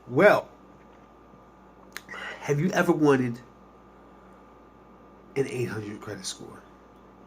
Well, have you ever wanted an 800 credit score?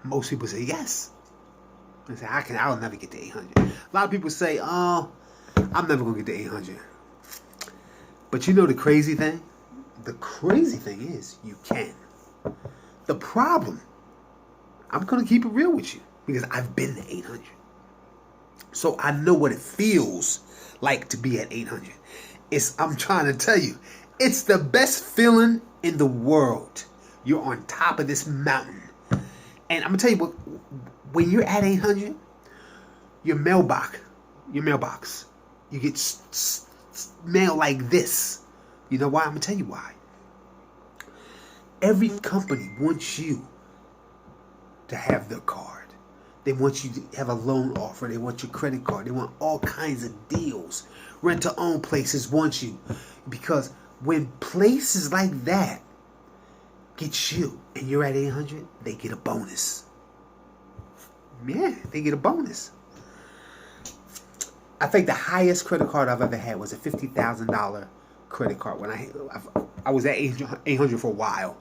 Most people say yes. They say I'll never get to 800. A lot of people say, oh, I'm never gonna get to 800. But you know the crazy thing? The crazy thing is you can. The problem, I'm gonna keep it real with you because I've been to 800. So I know what it feels like to be at 800. I'm trying to tell you, it's the best feeling in the world. You're on top of this mountain. And I'm gonna tell you what, when you're at 800, your mailbox, you get mail like this. You know why? I'm gonna tell you why. Every company wants you to have their card. They want you to have a loan offer. They want your credit card. They want all kinds of deals. Rent-to-own places want you. Because when places like that get you and you're at 800, they get a bonus. Yeah, they get a bonus. I think the highest credit card I've ever had was a $50,000 credit card. When I was at 800 for a while.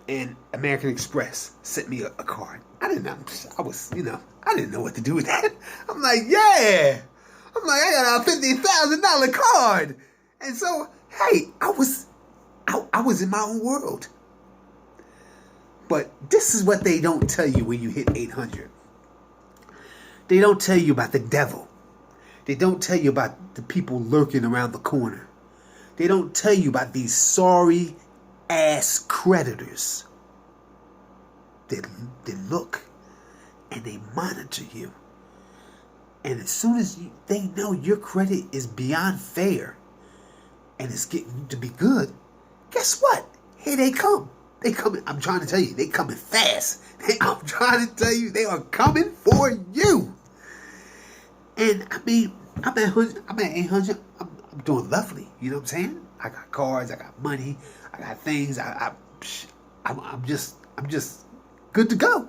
And American Express sent me a card. I didn't know. I didn't know what to do with that. I'm like, yeah. I got a $50,000 card. And so, hey, I was in my own world. But this is what they don't tell you when you hit 800. They don't tell you about the devil. They don't tell you about the people lurking around the corner. They don't tell you about these sorry ass creditors that look and they monitor you. And as soon as they know your credit is beyond fair and it's getting to be good, guess what? Here they come. They coming. I'm trying to tell you, they coming fast. I'm trying to tell you, they are coming for you. And I mean, I'm at 800. I'm doing lovely. You know what I'm saying? I got cards. I got money. I got things. I'm just good to go.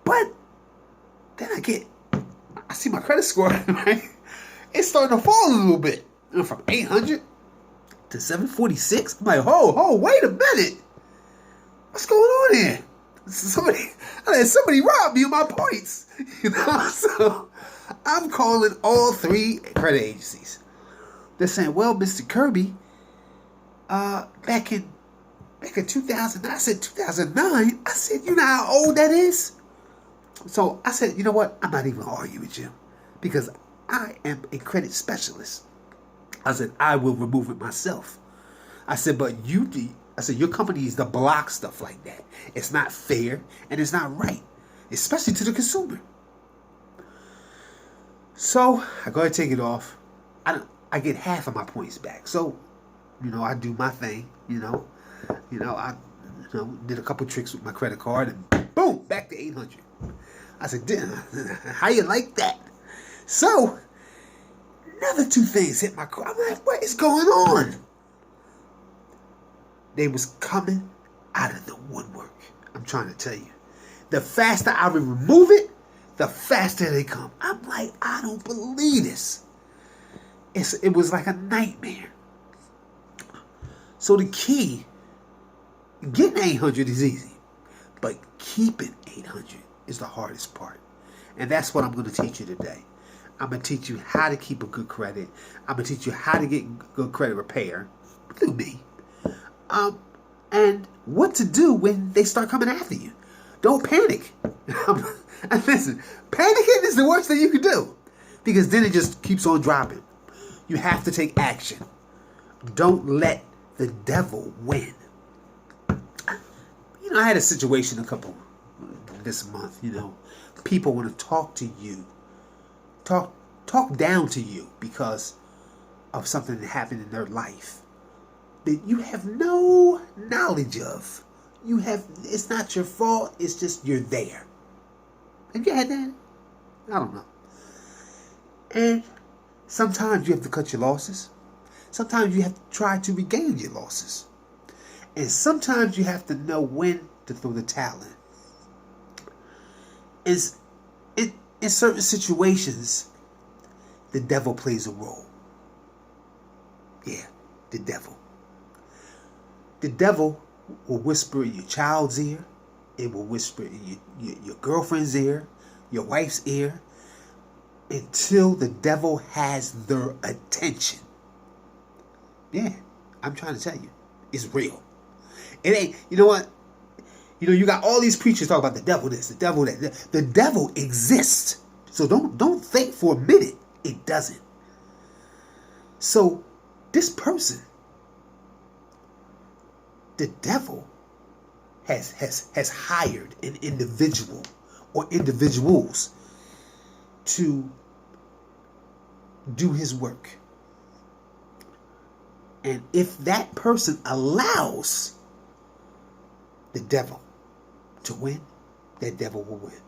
But then I see my credit score, right? It's starting to fall a little bit. From 800 to 746. I'm like, wait a minute. What's going on here? Somebody robbed me of my points. You know, so I'm calling all three credit agencies. They're saying, well, Mr. Kirby, back in 2009, I said 2009. I said, you know how old that is? So I said, you know what? I'm not even going to argue with you because I am a credit specialist. I said, I will remove it myself. I said, but your company is to block stuff like that. It's not fair and it's not right, especially to the consumer. So I go ahead and take it off. I get half of my points back. So, I do my thing, I did a couple tricks with my credit card and boom, back to 800. I said, damn, how you like that? So, another two things hit my car. I'm like, what is going on? They was coming out of the woodwork. I'm trying to tell you. The faster I would remove it, the faster they come. I'm like, I don't believe this. It was like a nightmare. So the key, getting 800 is easy, but keeping 800 is the hardest part. And that's what I'm going to teach you today. I'm going to teach you how to keep a good credit. I'm going to teach you how to get good credit repair through me. And what to do when they start coming after you. Don't panic. And listen, panicking is the worst thing you can do because then it just keeps on dropping. You have to take action. Don't let the devil win. I had a situation this month, people want to talk to you, talk down to you because of something that happened in their life that you have no knowledge of. It's not your fault, it's just you're there. Have you had that? I don't know. And sometimes you have to cut your losses. Sometimes you have to try to regain your losses. And sometimes you have to know when to throw the towel in. In certain situations, the devil plays a role. Yeah, the devil. The devil will whisper in your child's ear. It will whisper in your girlfriend's ear, your wife's ear, until the devil has their attention. Yeah, I'm trying to tell you, it's real. It ain't, you know what? You got all these preachers talking about the devil this, the devil that. The devil exists. So don't think for a minute it doesn't. So this person, the devil has hired an individual or individuals to do his work. And if that person allows the devil to win, that devil will win.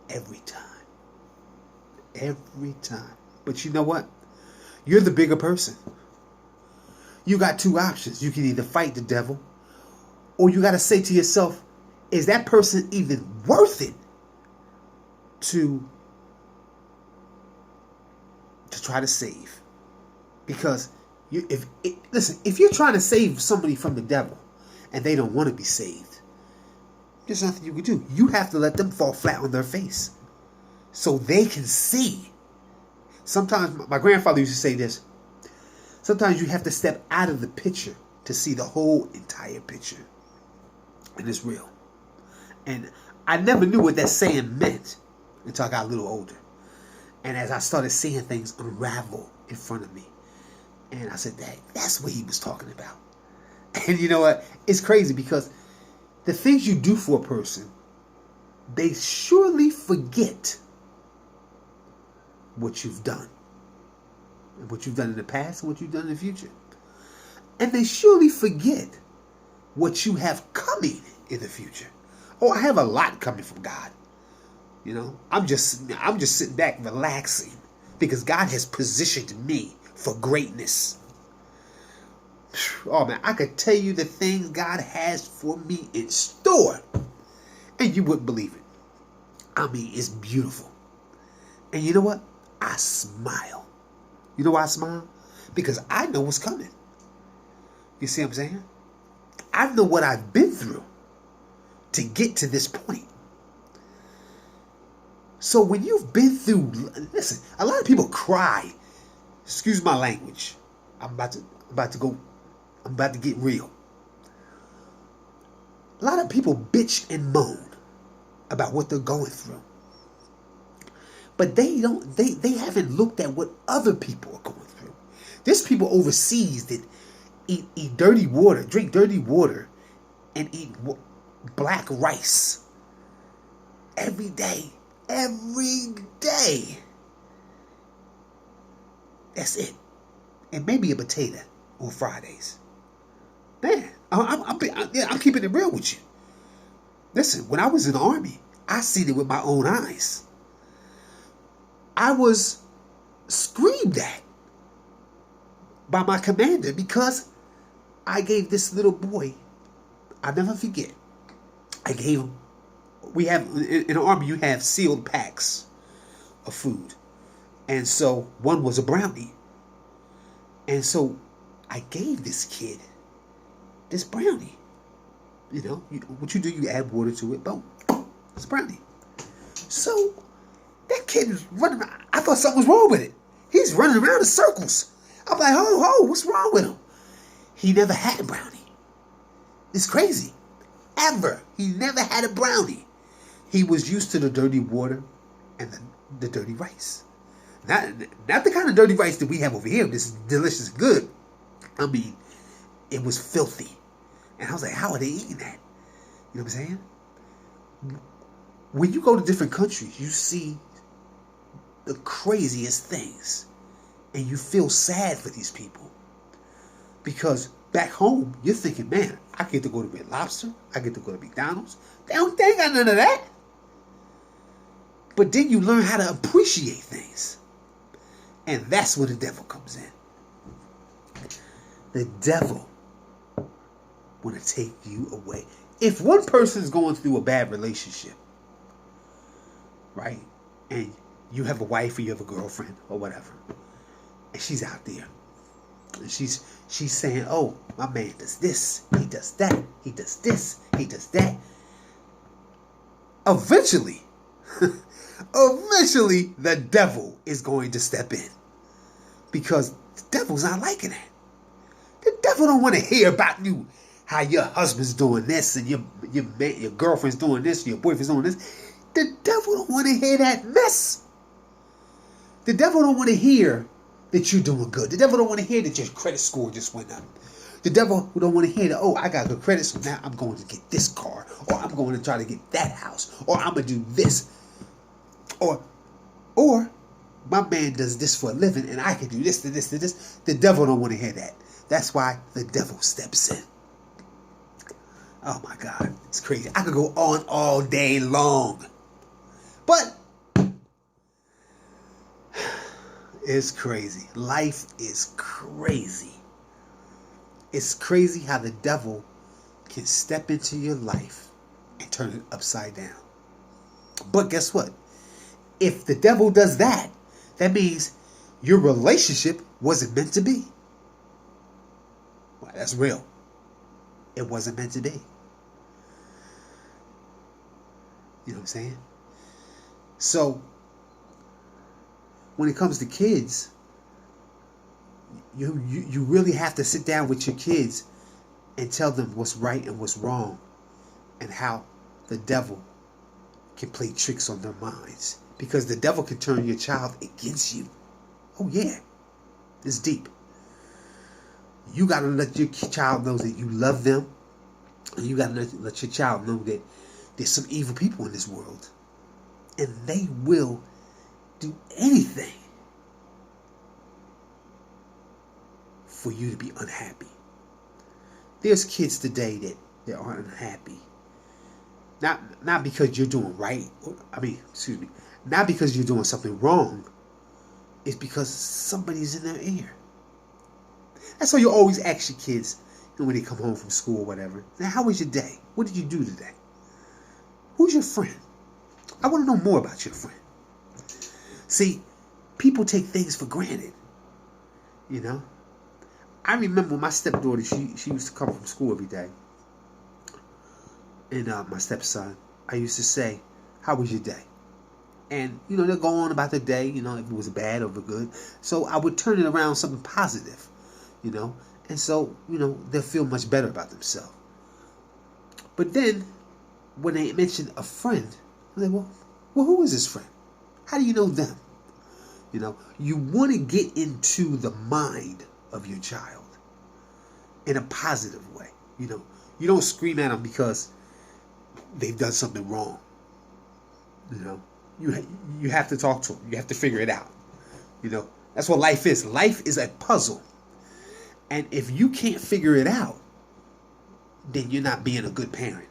Every time. Every time. But you know what? You're the bigger person. You got two options. You can either fight the devil, or you got to say to yourself, is that person even worth it to try to save? Because if you're trying to save somebody from the devil and they don't want to be saved, there's nothing you can do. You have to let them fall flat on their face so they can see. Sometimes, my grandfather used to say this, sometimes you have to step out of the picture to see the whole entire picture. And it's real. And I never knew what that saying meant until I got a little older. And as I started seeing things unravel in front of me, and I said, that's what he was talking about. And you know what? It's crazy because the things you do for a person, they surely forget what you've done. And what you've done in the past and what you've done in the future. And they surely forget what you have coming in the future. Oh, I have a lot coming from God. I'm just sitting back relaxing because God has positioned me for greatness. Oh man, I could tell you the things God has for me in store, and you wouldn't believe it. I mean, it's beautiful. And you know what? I smile. You know why I smile? Because I know what's coming. You see what I'm saying? I know what I've been through to get to this point. So when you've been through, listen, a lot of people cry. Excuse my language. I'm about to get real. A lot of people bitch and moan about what they're going through. But they haven't looked at what other people are going through. There's people overseas that eat dirty water, drink dirty water, and eat black rice every day. Every day. That's it. And maybe a potato on Fridays. Man, I'm keeping it real with you. Listen, when I was in the Army, I seen it with my own eyes. I was screamed at by my commander because I gave this little boy, I'll never forget, I gave him, in the Army you have sealed packs of food. And so one was a brownie. And so I gave this kid this brownie. What you do, you add water to it, boom, it's a brownie. So that kid is running around. I thought something was wrong with it. He's running around in circles. I'm like, ho, what's wrong with him? He never had a brownie. It's crazy. Ever. He never had a brownie. He was used to the dirty water and the dirty rice. Not the kind of dirty rice that we have over here. This is delicious and good. I mean, it was filthy. And I was like, how are they eating that? You know what I'm saying? When you go to different countries, you see the craziest things. And you feel sad for these people. Because back home, you're thinking, man, I get to go to Red Lobster. I get to go to McDonald's. They ain't got none of that. But then you learn how to appreciate things. And that's where the devil comes in. The devil want to take you away. If one person is going through a bad relationship, right, and you have a wife or you have a girlfriend or whatever, and she's out there, and she's saying, "Oh, my man does this, he does that, he does this, he does that." Eventually, eventually, the devil is going to step in, because the devil's not liking it. The devil don't want to hear about you, how your husband's doing this and your girlfriend's doing this, your boyfriend's doing this. The devil don't want to hear that mess. The devil don't want to hear that you're doing good. The devil don't want to hear that your credit score just went up. The devil don't want to hear that, oh, I got good credit, so now I'm going to get this car, or I'm going to try to get that house, or I'm going to do this. Or my man does this for a living and I can do this to this to this. The devil don't want to hear that. That's why the devil steps in. Oh my God, it's crazy. I could go on all day long. But it's crazy. Life is crazy. It's crazy how the devil can step into your life and turn it upside down. But guess what? If the devil does that, that means your relationship wasn't meant to be. Well, that's real. It wasn't meant to be. You know what I'm saying? So, when it comes to kids, you really have to sit down with your kids and tell them what's right and what's wrong, and how the devil can play tricks on their minds. Because the devil can turn your child against you. Oh yeah, it's deep. You got to let your child know that you love them, and you got to let your child know that there's some evil people in this world, and they will do anything for you to be unhappy. There's kids today that are unhappy. Not because you're doing right. Not because you're doing something wrong. It's because somebody's in their ear. That's why you always ask your kids when they come home from school or whatever. Now, how was your day? What did you do today? Who's your friend? I want to know more about your friend. See, people take things for granted. You know? I remember my stepdaughter, she used to come from school every day. And my stepson, I used to say, how was your day? And, they'll go on about the day, if it was bad or good. So I would turn it around something positive, And so, they'll feel much better about themselves. But then, when they mention a friend, I'm like, well, who is this friend? How do you know them? You want to get into the mind of your child in a positive way. You don't scream at them because they've done something wrong. You have to talk to them. You have to figure it out. That's what life is. Life is a puzzle. And if you can't figure it out, then you're not being a good parent.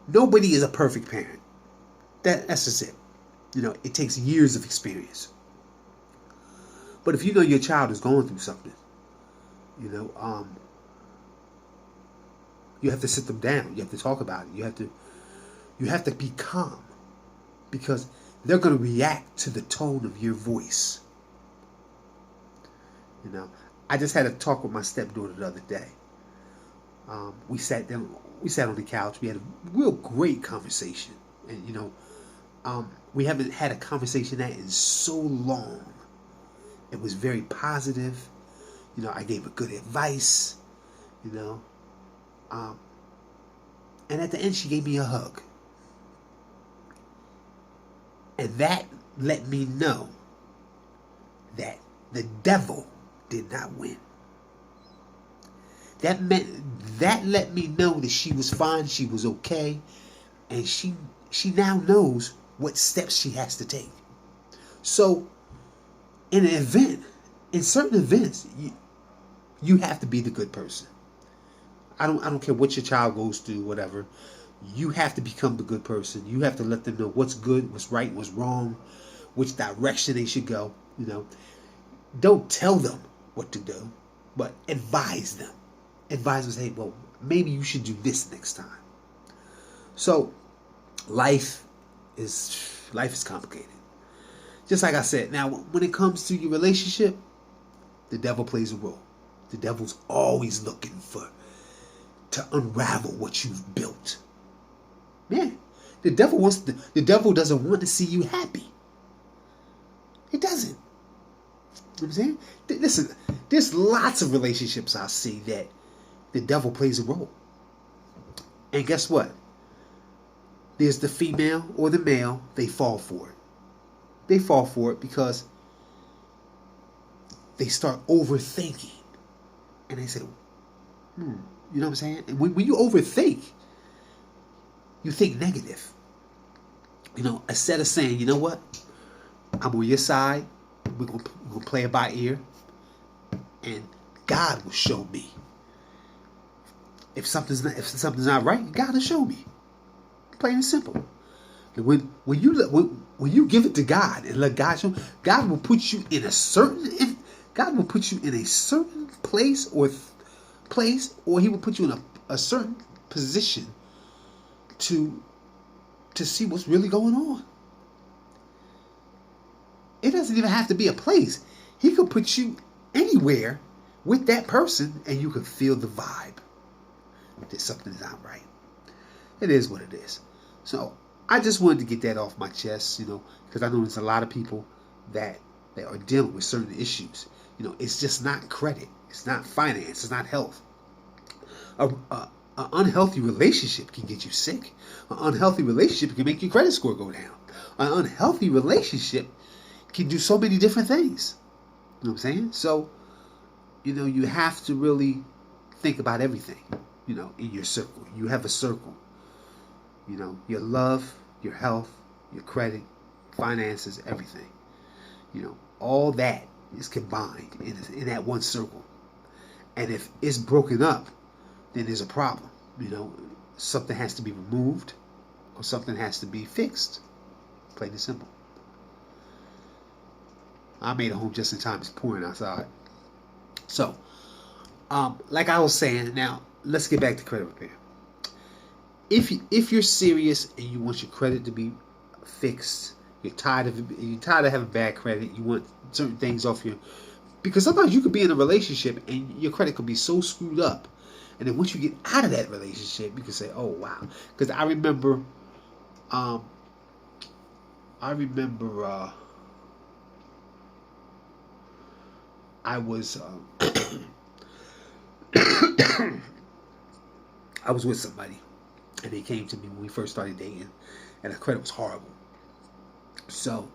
Nobody is a perfect parent. That's just it. It takes years of experience. But if you know your child is going through something, you have to sit them down. You have to talk about it. You have to be calm, because they're going to react to the tone of your voice. I just had a talk with my stepdaughter the other day. We sat on the couch. We had a real great conversation, and we haven't had a conversation that in so long. It was very positive. I gave her good advice. And at the end, she gave me a hug. And that let me know that the devil did not win. That let me know that she was fine, she was okay, and she now knows what steps she has to take. So, in certain events, you have to be the good person. I don't care what your child goes through, whatever. You have to become the good person. You have to let them know what's good, what's right, what's wrong, which direction they should go. Don't tell them what to do, but advise them. Advise them, say, well, maybe you should do this next time. So, life is complicated. just like I said, now when it comes to your relationship, the devil plays a role. The devil's always looking to unravel what you've built. Man, the devil doesn't want to see you happy. It doesn't. You know what I'm saying? Listen, there's lots of relationships I see that the devil plays a role. And guess what? There's the female or the male, they fall for it. They fall for it because they start overthinking. And they say, you know what I'm saying? And when you overthink, you think negative. You know, instead of saying, you know what? I'm on your side. We're gonna play it by ear. And God will show me. If something's not right, God will show me. Plain and simple. And when you give it to God and let God show, God will put you in a certain place, or He will put you in a certain position to see what's really going on. It doesn't even have to be a place. He could put you anywhere with that person, and you can feel the vibe. There's something not right. It is what it is. So I just wanted to get that off my chest, you know, because I know there's a lot of people that are dealing with certain issues. You know, it's just not credit. It's not finance. It's not health. An unhealthy relationship can get you sick. An unhealthy relationship can make your credit score go down. An unhealthy relationship can do so many different things. You know what I'm saying? So, you know, you have to really think about everything, you know, in your circle. You have a circle. You know, your love, your health, your credit, finances, everything. You know, all that is combined in that one circle. And if it's broken up, then there's a problem. You know, something has to be removed or something has to be fixed. Plain and simple. I made it home just in time. It's pouring outside. So, like I was saying, now let's get back to credit repair. If you're serious and you want your credit to be fixed, you're tired of having bad credit. You want certain things off your, because sometimes you could be in a relationship and your credit could be so screwed up, and then once you get out of that relationship, you can say, "Oh wow." Because I remember, I was I was with somebody, and they came to me when we first started dating, and her credit was horrible. So,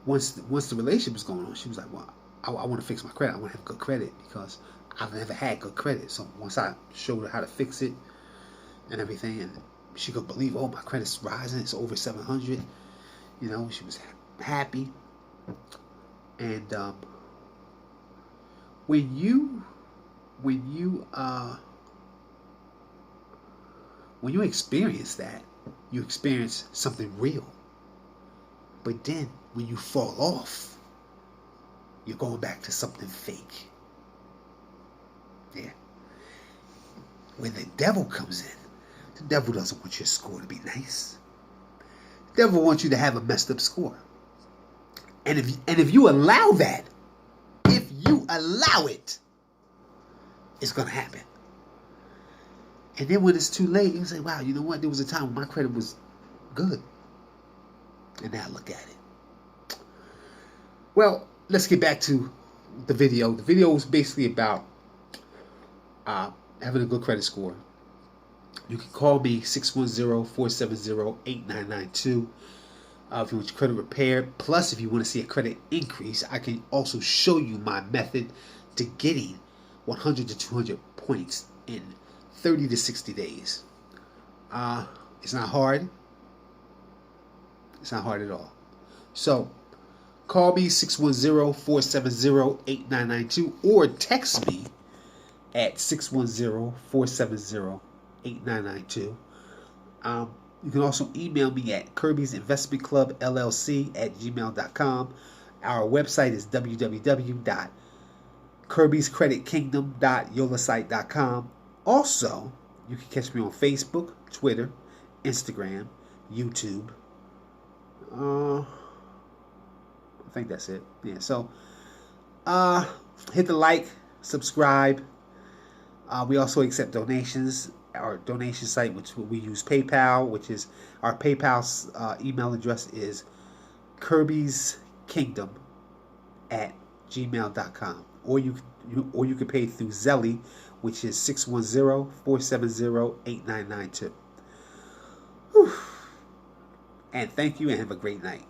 once the relationship was going on, she was like, "Well, I want to fix my credit. I want to have good credit because I've never had good credit." So once I showed her how to fix it and everything, and she could believe, "Oh, my credit's rising. It's over 700." You know, she was happy. And when you experience that, you experience something real. But then when you fall off, you're going back to something fake. Yeah. When the devil comes in, the devil doesn't want your score to be nice. The devil wants you to have a messed up score. And if you allow that, if you allow it, it's going to happen. And then when it's too late, you say, "Wow, you know what? There was a time when my credit was good. And now look at it." Well, let's get back to the video. The video was basically about having a good credit score. You can call me 610-470-8992. If you want your credit repaired. Plus, if you want to see a credit increase, I can also show you my method to getting 100 to 200 points in 30 to 60 days. It's not hard. It's not hard at all. So, call me 610-470-8992 or text me at 610-470-8992. You can also email me at Kirby's Investment Club LLC at gmail.com. Our website is www.kirbyscreditkingdom.yolasite.com. Also, you can catch me on Facebook, Twitter, Instagram, YouTube, I think that's it. Yeah. So, hit the like, subscribe. We also accept donations. Our donation site, which we use PayPal, which is our PayPal's email address is Kirby'sKingdom@gmail.com, or you can pay through Zelle, which is 610-470-8992. And thank you, and have a great night.